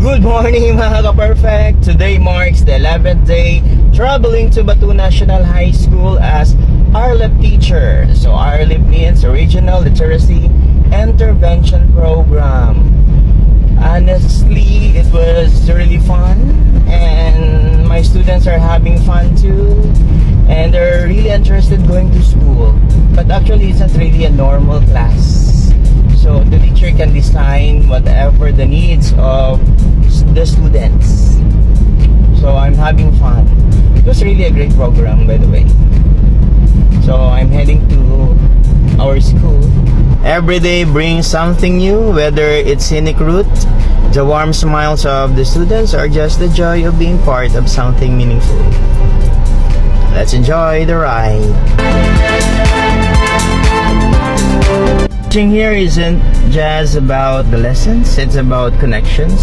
Good morning mga ka-perfect! Today marks the 11th day traveling to Batu National High School as RLIP teacher. So RLIP means Regional Literacy Intervention Program. Honestly, it was really fun and my students are having fun too and they're really interested going to school. But actually, it's not really a normal class. So the teacher can design whatever the needs of the students. So I'm having fun. It was really a great program, by the way. So I'm heading to our school. Every day brings something new, whether it's scenic route, the warm smiles of the students, or just the joy of being part of something meaningful. Let's enjoy the ride. Teaching here isn't just about the lessons, it's about connections,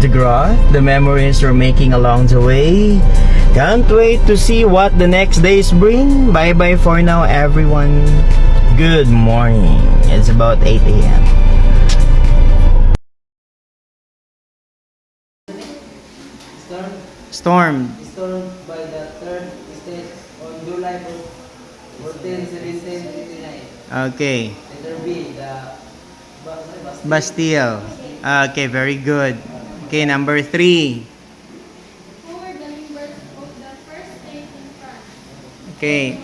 the growth, the memories we're making along the way. Can't wait to see what the next days bring. Bye bye for now, everyone. Good morning. It's about 8 a.m. Storm. Stormed by the third stage on July 14, 1789. Okay. Letter B, the Bastille. Okay, very good. Okay, number 3. Who were the members of the first state in France? Okay.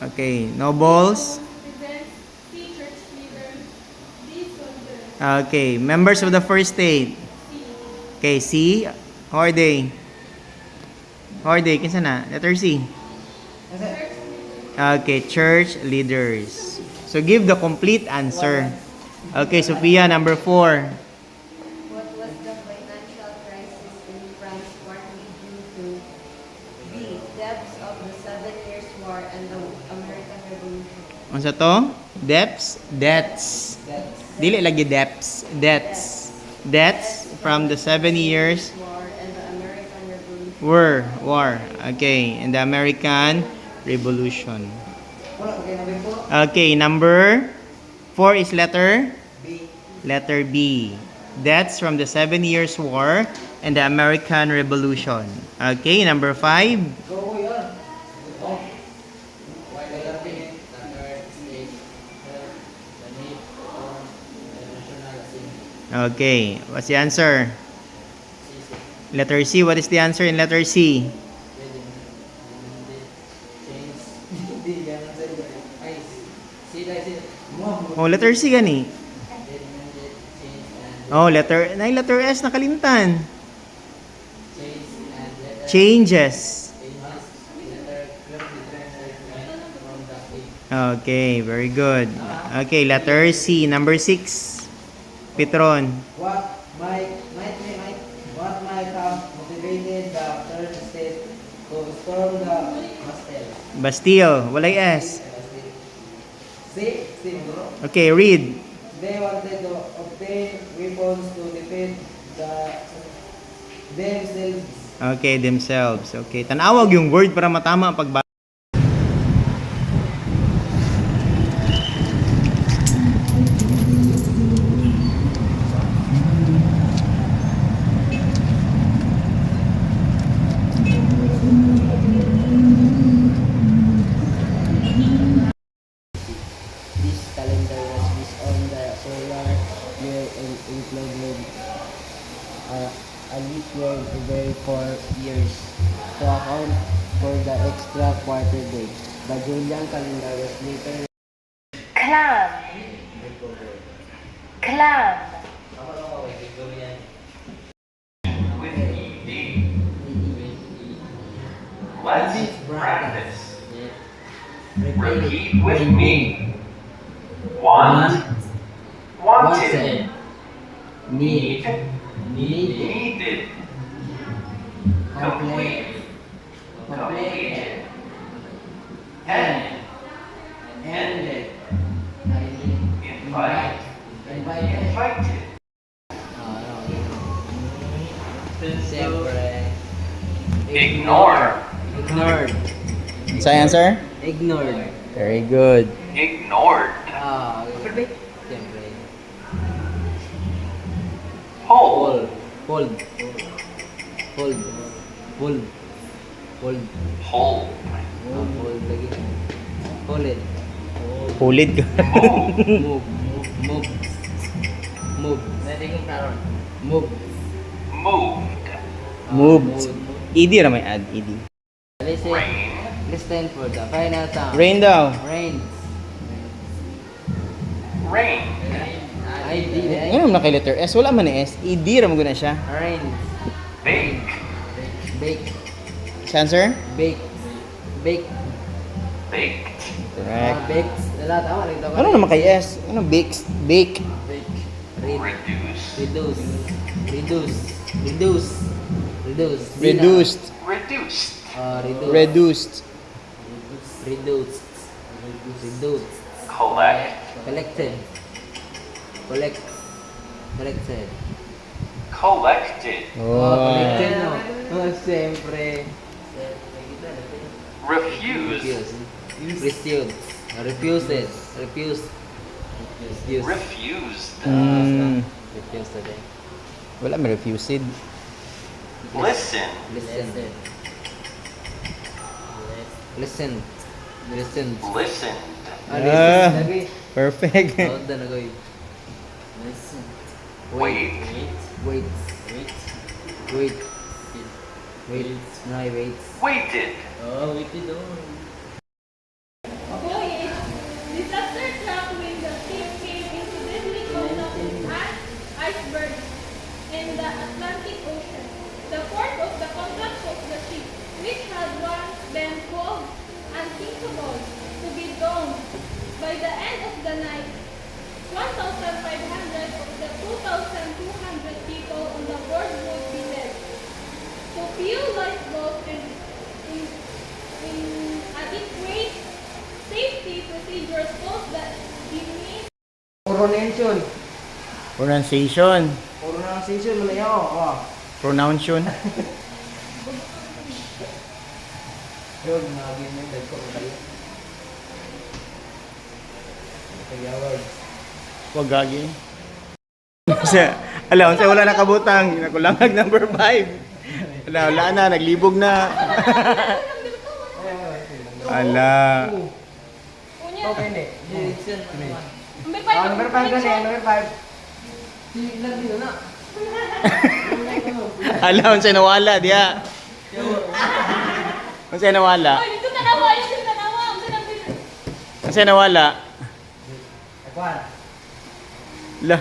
Okay, nobles. Events, C. Church leaders, D. Soldiers, Okay, members of the first state. C. Okay, C. How are they? How are they? Kinsa na? Letter C. Church leaders. Okay, church leaders. So give the complete answer. Okay, Sophia, number 4. What was the financial crisis in France partly due to the depths of the 7 Years' War and the American Revolution? Ano to? Debts. Dili lagi debts. Debts from the 7 years War and the American Revolution. war. Okay, and the American Revolution. Okay, number 4 is letter B. Letter B. That's from the 7 Years' War and the American Revolution. Okay, number 5. Go here. Oh. Letter B, the third stage, the need for the national assembly. Okay, what's the answer? Letter C. What is the answer in letter C? Oh, letter C gani. Oh, letter S nakalimtan. Changes. Okay, very good. Okay, letter C, number 6. Petron. What might have motivated the third state to storm the Bastille? Bastille, walay S. C. Bro. Okay, read. They wanted to obtain weapons to defend themselves. Okay, themselves. Okay, tanawag yung word para matama ang pagbasa. This calendar was based on the solar year and included a leap year every 4 years to account for the extra quarter day. The Julian calendar was later Clam. Clam. Let's practice. Repeat with me. Want, wanted. Need, needed. Complete, completed. End, ended. Invite, invited. Ignore, ignored. Sa answer? Ignored. Very good. ignored. Siyempre. Fold. Fold. Fold. Fold. Hold. Fold lagi. Hold it. Pulid ka. Move. Move. Move. Move. Moved. Moved. ED na may add, ED. Listen. Rain. Listen for the final sound. Rain daw. Rain. Rain. I did it. Ano na kay letter S? Wala man ni S. ED ra mo na siya. Rain. Bake. Bake. Answer? Bake. Bake. Baked. Correct. Bake. Wala, tama. Ito ka. Ano naman kay S? Ano bakes? Bake. Bake. Read. Reduce. Reduce. Reduce. Reduce. Reduce. Reduced. Reduced. Reduce. Reduced. Reduced. Reduced. Collect. Collected. Collect. Collected. Collected. Collected Oh. no. Siyempre. Refused. Refused. Refused. Refused. Refused. Refused. Refused today. Wala may refused. Listen. Listen. Listen. Listen. Listened. Ah. Lagi. Perfect. Tawag na nagoy. Listen. Wait. Wait. Wait. Wait. Wait. No, wait. Waited. Voyage. Disaster struck when the ship came into deadly contact with an iceberg in the Atlantic Ocean. The port of the contact of the ship, which had once been called unthinkable to be domed. By the end of the night, 1,500 of the 2,200 people on the board would be dead. To few lifeboats in adequate safety procedures caused the beneath Coronation. Pronunciation. Pronunciation mo na yun. Oh. Pronunciation. Yun, naging mo yung ko kayo. Kaya words. Wag gagi. Alam, sa wala nakabutang. Nakulangag number 5. Wala na, naglibog na. Ala. Unya. Okay, hindi. Direction. Number 5. Number 5 kasi, number 5. Silag dito na. Alam, sa'yo nawala, diya. Sa'yo nawala. Oy, dito tanawa, dito tanawa. Sa'yo nawala. Akuan. La.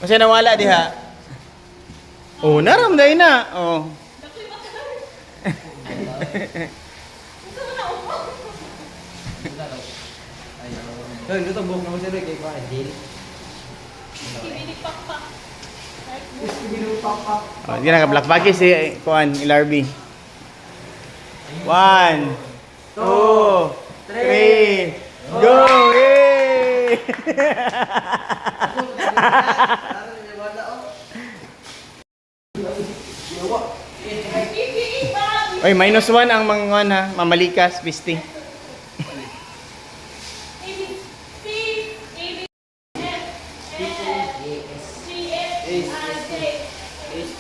Sa'yo nawala, diha. Oh, naramday na. Oh. Hoy, dito buhok naman si Roy kay Kuan. Deal. Kibinig pakpak. Binupak pak. Oh, di na ka-black bagay si Kuan, Ilarby. 1, 2, 3, go! Yay! Oy, -1 ang mga ha, mamalikas, pisti.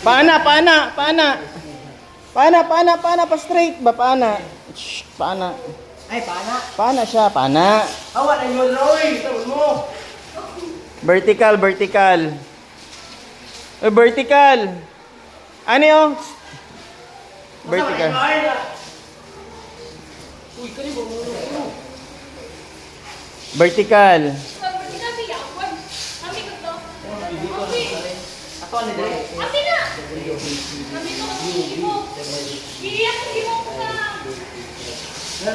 Paana, pa straight ba, paana? Shh, paana. Ay, paana. Paana siya, paana. Awan ay mo Roy, tawon mo. Vertical. Vertical. Ano yun? Vertical. Uy, kani mo. Vertical. Ako ni dai. Na.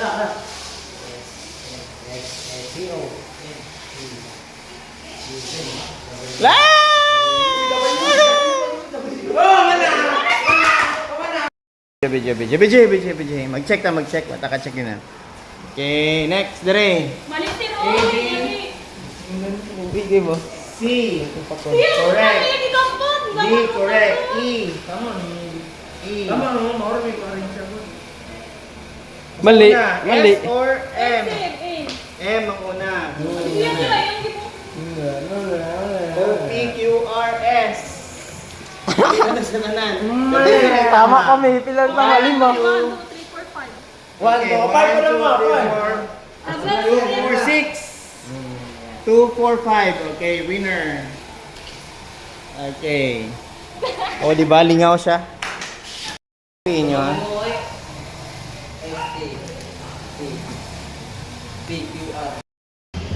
La! BJ. Mag-check. Mataka-check yun na. Okay, next, dire. Mali si Roy. Bigay mo. C. Correct. D, correct. E. Tama no, mawala may paring siya. Mali. S or M? M ang una. O-P-Q-R-S. Hindi na nagsananan. Tama kami. Pilan mga lima. 1, 2, 3, 4, 5. 1, 2, 5 pa lang mga. 2, 4, 6. 2, 4, 5. Okay, winner. Okay. O, di ba? Lingaw siya. Okay, nyo, ha?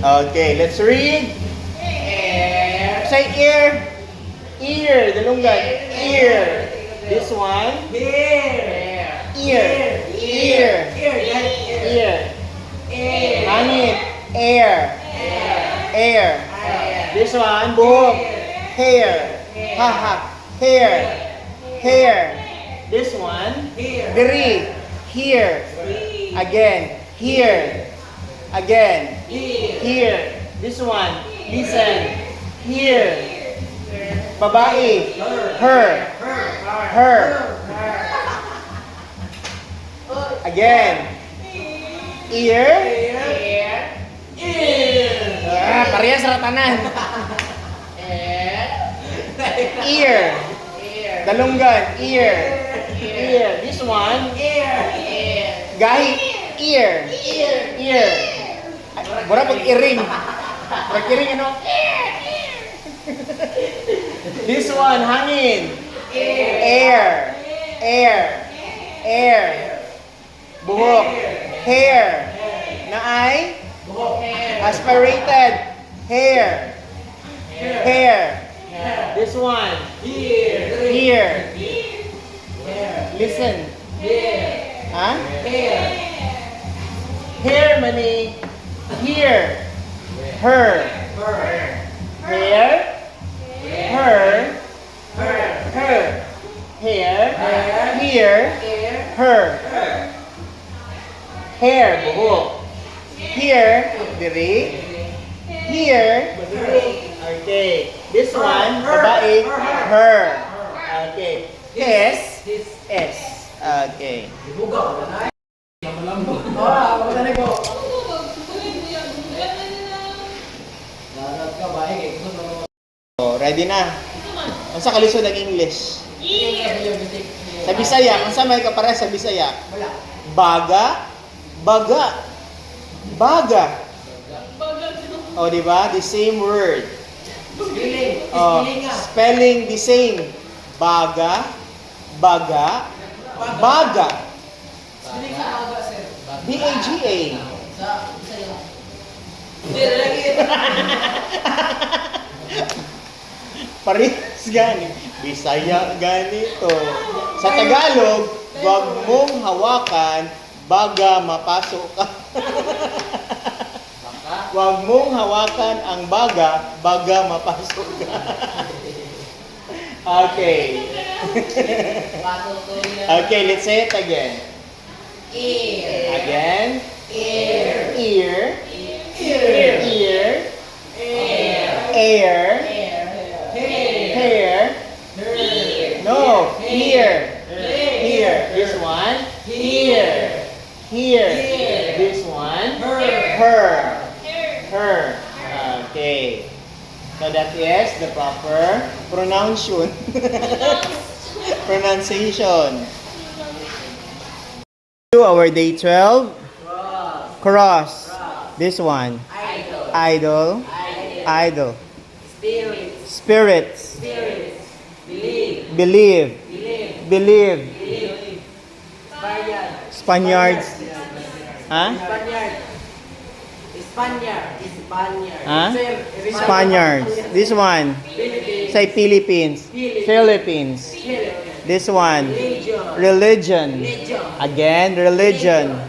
Okay, let's read. Say ear. Ear. Dalungan. Ear. This one. Ear. Ear. Ear. Hangin. Air. Air. This one. Buhok. Hair. Haha. Hair. Hair. This one. Diri. Here. Again. Here. Again. Here. This one. Listen. Here. Babae. Her. Her. Again. Ear. Parehas ratanan. Ear. Dalunggan. Ear. Ear. This one. Gahi. Ear. Ear. Mura pag iring. Pag iring ano? This one, hangin. Air. Air. Air. Buhok. Hair. Naay? Aspirated. Hair. Hair. This one. Here. Listen. Huh? Hair, money. Here. Her. Hair. Her. Her. Hair. Here. Her. Hair. Buhok. Here. Diri. Here. Okay. This one. Babae. Her. Okay. S. S. Okay. Oh, ready na. Unsa ka lisod ng English? Sa Bisaya, unsa may kapare sa Bisaya? Baga, baga. Baga. Oh, di ba? The same word. Oh, spelling the same. Baga, baga, baga. B-A-G-A. Parehas gani. Bisaya ganito. Sa Tagalog, wag mong hawakan baga mapasok ka. Wag mong hawakan ang baga mapasok ka. Okay. Okay, let's say it again. Ear. Again. Ear. Ear. Ear. Ear. Air. Hair. No. Here. Here. This one. Here. Here. This one. Her. Her. Okay. So that is the proper pronunciation. Pronunciation. Our day 12. Cross. This one. Idol. Idol. Spirits. Believe. Believe. Spaniards. Huh? Huh? Spaniards. This one. Say Philippines. Philippines. This one. Religion. Again, religion.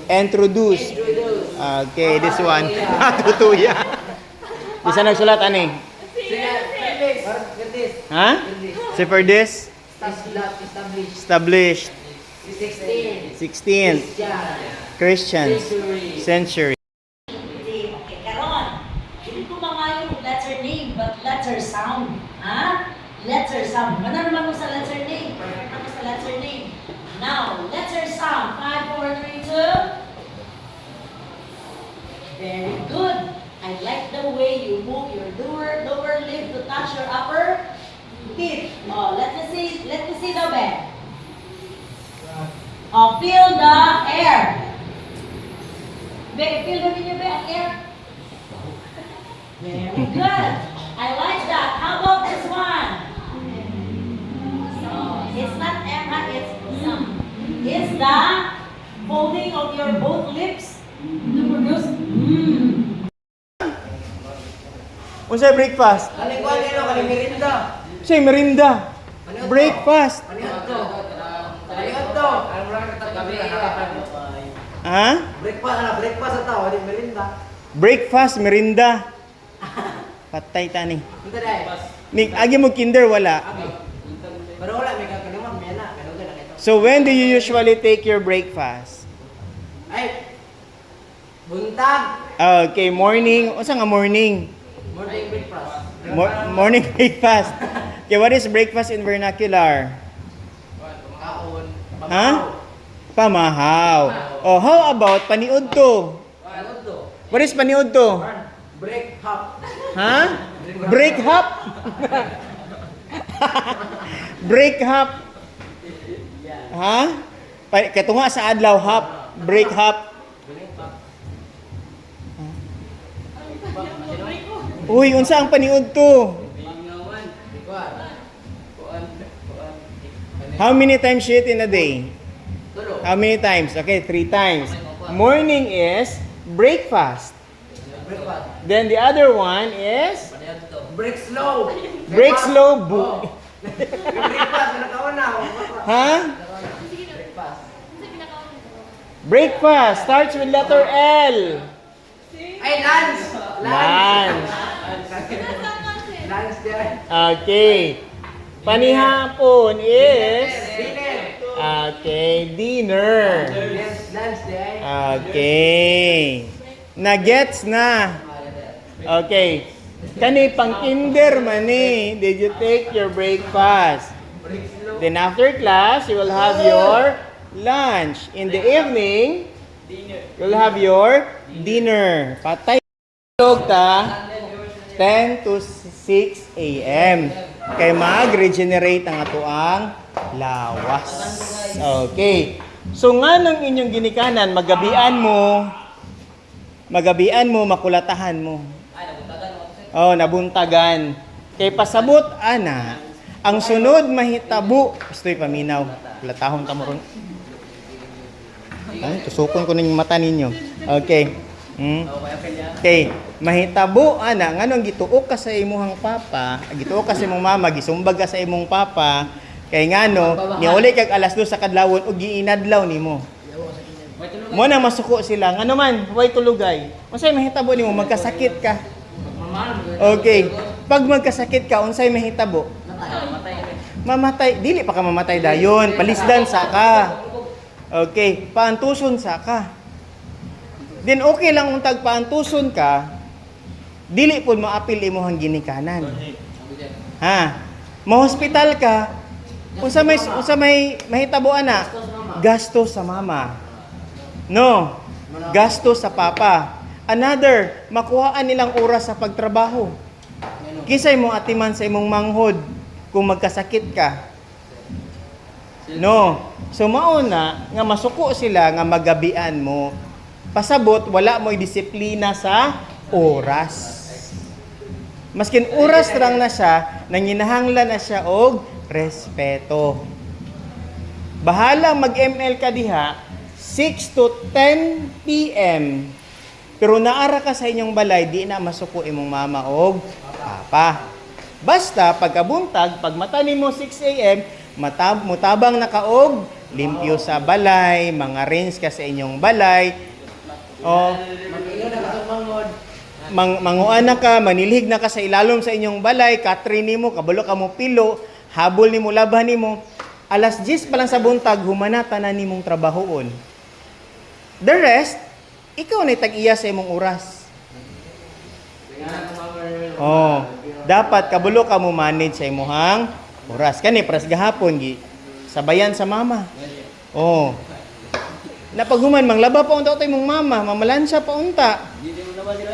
Introduce. Okay, this one. Tutuya. Isa nagsulat ani? Ha? Say for this? Established. 16th. Christians. Century. Okay, karon. Hindi ko mga yung letter name, but letter sound. Ha? Letter sound. Mana naman mo sa letter name? Perfect ako sa letter name. Now, letter sound. 5, 4, 3, 2. Very good. I like Okay, you move your lower lip to touch your upper teeth. Oh, let me see the bed. Oh, feel the air. Feel the ninyo ba ang air? Very good. I like that. How about this one? It's not Emma, it's It's the folding of your both lips to produce Unsay breakfast? Kaning merinda. Unsay merinda? Breakfast. Ha? Breakfast ataw, di merinda. Breakfast, merinda. Patay tani. Unta dai? Ning agi mo kinder wala. Pero wala may kakalimot may na, kano na ito. So when do you usually take your breakfast? Ay. Buntag. Okay, morning. Unsa nga morning? Morning breakfast. Morning breakfast. Okay, what is breakfast in vernacular? Kaon. Ha? Pamahaw. Oh, how about paniudto? Ano to? What is paniudto? Break hop. Ha? Break hop? Break hop. Ha? Katunga sa adlaw hop. Break hop. Uy, unsa ang paniudto? How many times you eat in a day? How many times? Okay, 3 times. Morning is breakfast. Breakfast. Then the other one is Break slow. break slow. Breakfast na kauna. Ha? Breakfast. Breakfast starts with letter L. Ay, lunch. Lunch. Lunch there. Okay. Panihapon is Dinner. okay, dinner. Yes, lunch there. Okay. Na-gets na. Okay. Kani pang kinder man eh. Did you take your breakfast? Then after class, you will have your lunch. In the evening, you'll have your dinner. Patay tulog ta 10 to 6 a.m. Kay mag-regenerate ang atuang lawas. Okay. So nga nung inyong ginikanan, magabian mo, makulatahan mo. Oh, nabuntagan. Kay pasabot, ana, ang sunod mahitabo. Gusto'y paminaw. Kulatahon ta mo ron. Ay, tusukon ko ng mata ninyo. Okay. Okay. Mahitabo, ana, nganong gituok ka sa imuhang papa, gituok ka sa imong mama, gisumbag ka sa imong papa, kay ngano, niuli kag alas 2 sa kadlawon ug giinadlaw nimo. Mo na masuko sila. Ngano man, way tulugay. Unsay mahitabo nimo magkasakit ka? Okay. Pag magkasakit ka, unsay mahitabo? Mamatay. Dili pa ka mamatay dayon. Palisdan sa ka. Okay. Paantuson sa ka. Then okay lang kung tagpaantuson ka, dili po maapil imong ginikanan. Ha? Ma-hospital ka, unsa may mahitabo ana? Gasto sa mama. No. Gasto sa papa. Another, makuhaan nilang oras sa pagtrabaho. Kisay mong atiman sa imong manghod kung magkasakit ka. No. So mauna nga masuko sila nga magabian mo. Pasabot wala mo'y disiplina sa oras. Maskin oras lang na siya, nanginahanglan na siya og respeto. Bahala mag-ML ka diha 6 to 10 PM. Pero naara ka sa inyong balay, di na masuko imong mama og papa. Basta pagkabuntag, pag mata nimo 6 AM, mutabang na kaog, limpyo sa balay, mga rinse ka sa inyong balay. O, manguan na ka, manilhig na ka sa ilalom sa inyong balay, katrin nimo, kabalo ka mo pilo, habol nimo, laban nimo. Alas 10 pa lang sa buntag, humanata na nimong trabahoon. The rest, ikaw na tag-iya sa imong oras. Oh, dapat kabulo ka mo manage sa imong oras. Kani pras gahapon gi sabayan sa mama. Oh. Napaghuman manglaba pa unta tay imong mama, mamalansya pa unta.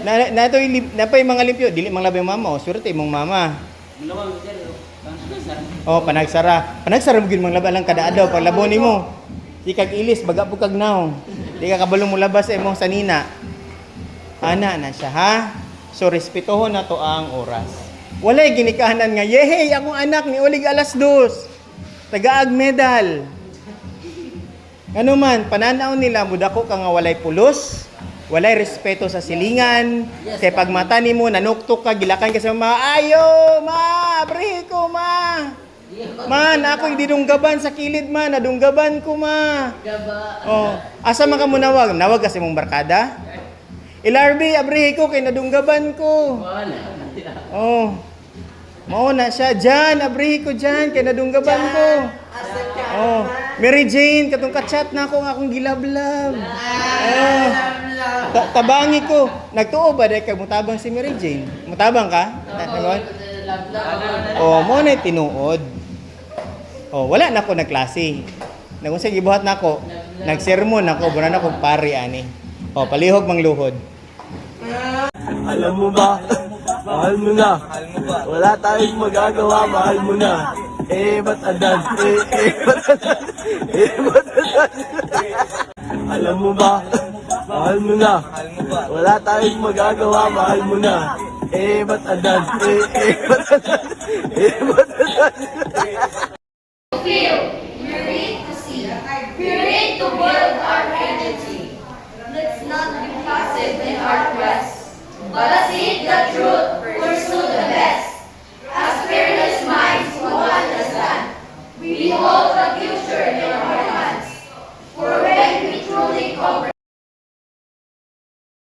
Na ito na pa yung mga limpyo, dili mang labi mama, surte imong mama. Oh, panagsara. Panagsara mo gyud mang labi lang kada adlaw pag labo nimo. Di kag ilis baga po kag naw. Di ka kabalo mo labas sa imong sanina. Ana na siya ha. So respetuhon na to ang oras. Walay ginikahanan nga, yehey, akong anak ni ulig alas 2. Tagaag medal. Ano man, pananaw nila, mudako ka nga walay pulos, walay respeto sa silingan, kay pag mata ni mo, nanuktok ka, gilakan ka sa mga, ayo, ma, abrihe ko, ma. Man, ako dinunggaban sa kilid, ma, nadunggaban ko, ma. Oh, asa man ka mo nawag? Nawag kasi mong barkada? Ilarbi, abrihe ko, kay nadunggaban ko. Oh, mauna siya, Jan, abrihe ko, Jan, kay nadunggaban ko. Oh, Mary Jane, katong kachat na ako nga akong gilablab. Oh, tabangi ko. Nagtuo ba dahil kag mutabang si Mary Jane? Mutabang ka? Oh, mo na tinuod. Oh, wala na ako nagklase. Nagunsa gibuhat na ako. Nagsermon ako, bunan ako pari ani. Oh, palihog mang luhod. Alam mo ba? Mahal mo na. Wala tayong magagawa, mahal mo na. Ba't adan? Ba't adan? Ba't adan? Alam mo ba? Mahal mo na. Wala tayong magagawa, mahal mo na. Ba't adan? Ba't adan? Ba't adan? Feel, we're ready to see, we're ready to build our energy. Let's not be passive in our quest, but seek the truth